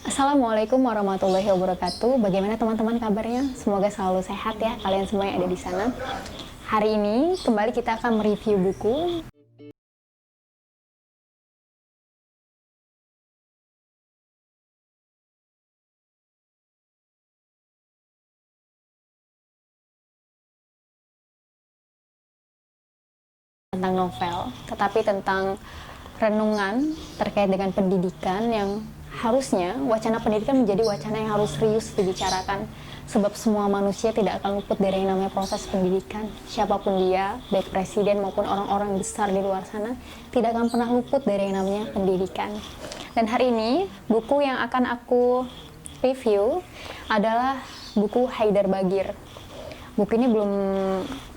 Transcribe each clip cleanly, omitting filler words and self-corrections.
Assalamualaikum warahmatullahi wabarakatuh. Bagaimana teman-teman kabarnya? Semoga selalu sehat ya kalian semua yang ada di sana. Hari ini kembali kita akan mereview buku tentang novel, tetapi tentang renungan terkait dengan pendidikan yang harusnya wacana pendidikan menjadi wacana yang harus serius dibicarakan, sebab semua manusia tidak akan luput dari yang namanya proses pendidikan. Siapapun dia, baik presiden maupun orang-orang besar di luar sana, tidak akan pernah luput dari yang namanya pendidikan. Dan hari ini buku yang akan aku review adalah buku Haidar Bagir. Buku ini belum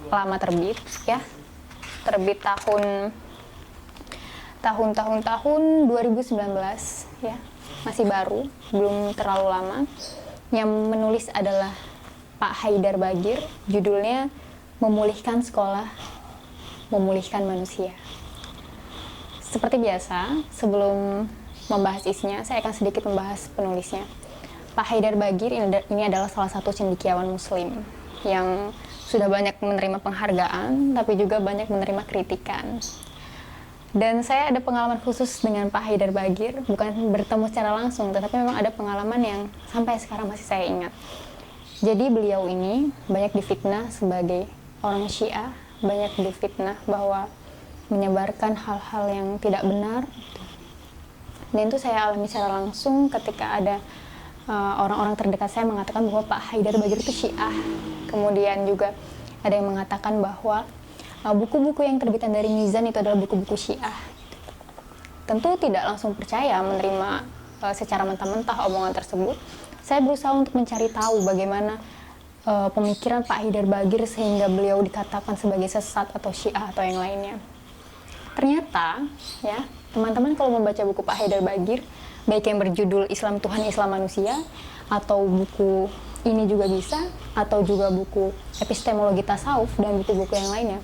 lama terbit ya, terbit tahun 2019 ya, masih baru, belum terlalu lama. Yang menulis adalah Pak Haidar Bagir, judulnya Memulihkan Sekolah, Memulihkan Manusia. Seperti biasa, sebelum membahas isinya, saya akan sedikit membahas penulisnya. Pak Haidar Bagir ini adalah salah satu cendekiawan muslim yang sudah banyak menerima penghargaan, tapi juga banyak menerima kritikan. Dan saya ada pengalaman khusus dengan Pak Haidar Bagir, bukan bertemu secara langsung, tetapi memang ada pengalaman yang sampai sekarang masih saya ingat. Jadi beliau ini banyak difitnah sebagai orang Syiah, banyak difitnah bahwa menyebarkan hal-hal yang tidak benar. Dan itu saya alami secara langsung ketika ada orang-orang terdekat saya mengatakan bahwa Pak Haidar Bagir itu Syiah. Kemudian juga ada yang mengatakan bahwa buku-buku yang terbitan dari Mizan itu adalah buku-buku Syiah. Tentu tidak langsung percaya menerima secara mentah-mentah omongan tersebut. Saya berusaha untuk mencari tahu bagaimana pemikiran Pak Haidar Bagir sehingga beliau dikatakan sebagai sesat atau Syiah atau yang lainnya. Ternyata ya, teman-teman kalau membaca buku Pak Haidar Bagir, baik yang berjudul Islam Tuhan Islam Manusia, atau buku ini juga bisa, atau juga buku Epistemologi Tasawuf dan buku-buku yang lainnya,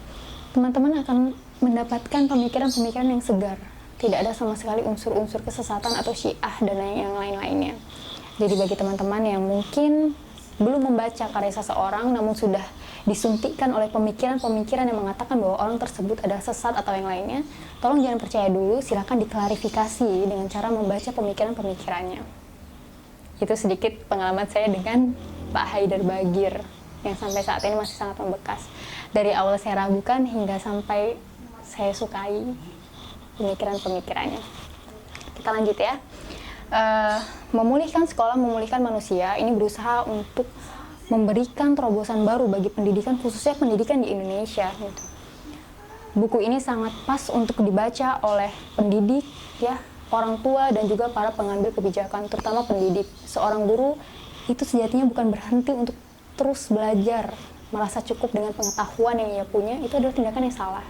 teman-teman akan mendapatkan pemikiran-pemikiran yang segar. Tidak ada sama sekali unsur-unsur kesesatan atau Syiah dan yang lain-lainnya. Jadi bagi teman-teman yang mungkin belum membaca karya seseorang namun sudah disuntikkan oleh pemikiran-pemikiran yang mengatakan bahwa orang tersebut adalah sesat atau yang lainnya, tolong jangan percaya dulu, silakan diklarifikasi dengan cara membaca pemikiran-pemikirannya. Itu sedikit pengalaman saya dengan Pak Haidar Bagir yang sampai saat ini masih sangat membekas. Dari awal saya ragukan hingga sampai saya sukai pemikiran-pemikirannya. Kita lanjut ya. Memulihkan sekolah, memulihkan manusia, ini berusaha untuk memberikan terobosan baru bagi pendidikan, khususnya pendidikan di Indonesia gitu. Buku ini sangat pas untuk dibaca oleh pendidik ya, orang tua dan juga para pengambil kebijakan, terutama pendidik. Seorang guru itu sejatinya bukan berhenti untuk terus belajar, merasa cukup dengan pengetahuan yang ia punya, itu adalah tindakan yang salah.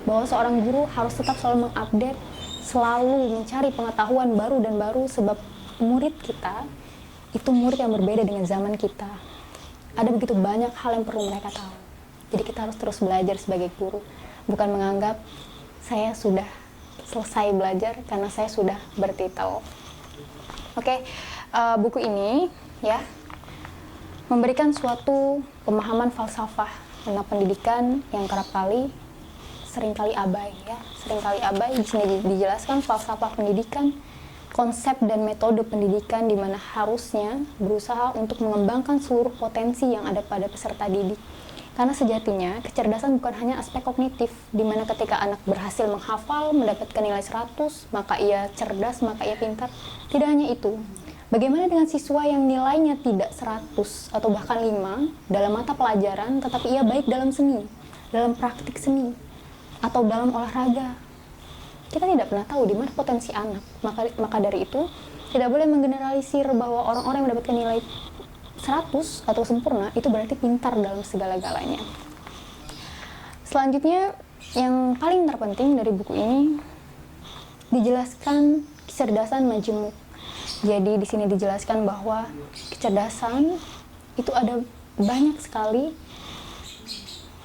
Bahwa seorang guru harus tetap selalu mengupdate, selalu mencari pengetahuan baru dan baru, sebab murid kita itu murid yang berbeda dengan zaman kita. Ada begitu banyak hal yang perlu mereka tahu. Jadi kita harus terus belajar sebagai guru, bukan menganggap saya sudah selesai belajar karena saya sudah bertitel. Oke, buku ini ya memberikan suatu pemahaman falsafah tentang pendidikan yang kerap kali seringkali abai ya, seringkali abai. Di sini dijelaskan falsafah pendidikan, konsep dan metode pendidikan di mana harusnya berusaha untuk mengembangkan seluruh potensi yang ada pada peserta didik. Karena sejatinya kecerdasan bukan hanya aspek kognitif, di mana ketika anak berhasil menghafal, mendapatkan nilai 100, maka ia cerdas, maka ia pintar. Tidak hanya itu. Bagaimana dengan siswa yang nilainya tidak 100 atau bahkan 5 dalam mata pelajaran, tetapi ia baik dalam seni, dalam praktik seni, atau dalam olahraga? Kita tidak pernah tahu di mana potensi anak. Maka dari itu, tidak boleh menggeneralisir bahwa orang-orang yang mendapatkan nilai 100 atau sempurna itu berarti pintar dalam segala-galanya. Selanjutnya, yang paling terpenting dari buku ini dijelaskan kecerdasan majemuk. Jadi di sini dijelaskan bahwa kecerdasan itu ada banyak sekali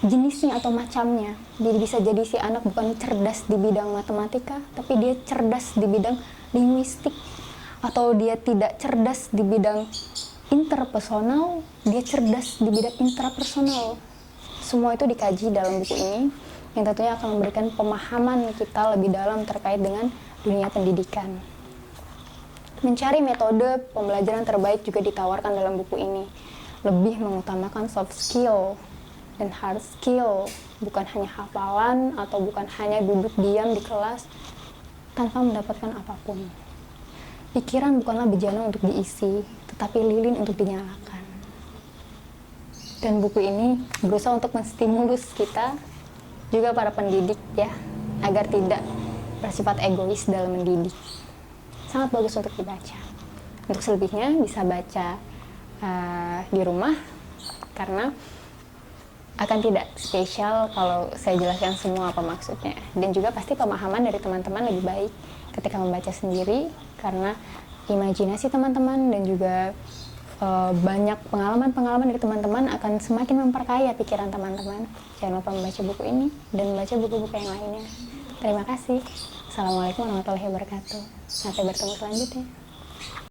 jenisnya atau macamnya. Jadi bisa jadi si anak bukan cerdas di bidang matematika, tapi dia cerdas di bidang linguistik, atau dia tidak cerdas di bidang interpersonal, dia cerdas di bidang intrapersonal. Semua itu dikaji dalam buku ini, yang tentunya akan memberikan pemahaman kita lebih dalam terkait dengan dunia pendidikan. Mencari metode pembelajaran terbaik juga ditawarkan dalam buku ini. Lebih mengutamakan soft skill dan hard skill, bukan hanya hafalan atau bukan hanya duduk diam di kelas tanpa mendapatkan apapun. Pikiran bukanlah bejana untuk diisi, tetapi lilin untuk dinyalakan. Dan buku ini berusaha untuk menstimulus kita, juga para pendidik ya, agar tidak bersifat egois dalam mendidik. Sangat bagus untuk dibaca. Untuk selebihnya bisa baca di rumah, karena akan tidak spesial kalau saya jelaskan semua apa maksudnya. Dan juga pasti pemahaman dari teman-teman lebih baik ketika membaca sendiri, karena imajinasi teman-teman dan juga banyak pengalaman-pengalaman dari teman-teman akan semakin memperkaya pikiran teman-teman. Jangan lupa membaca buku ini dan membaca buku-buku yang lainnya. Terima kasih. Assalamualaikum warahmatullahi wabarakatuh. Sampai bertemu selanjutnya.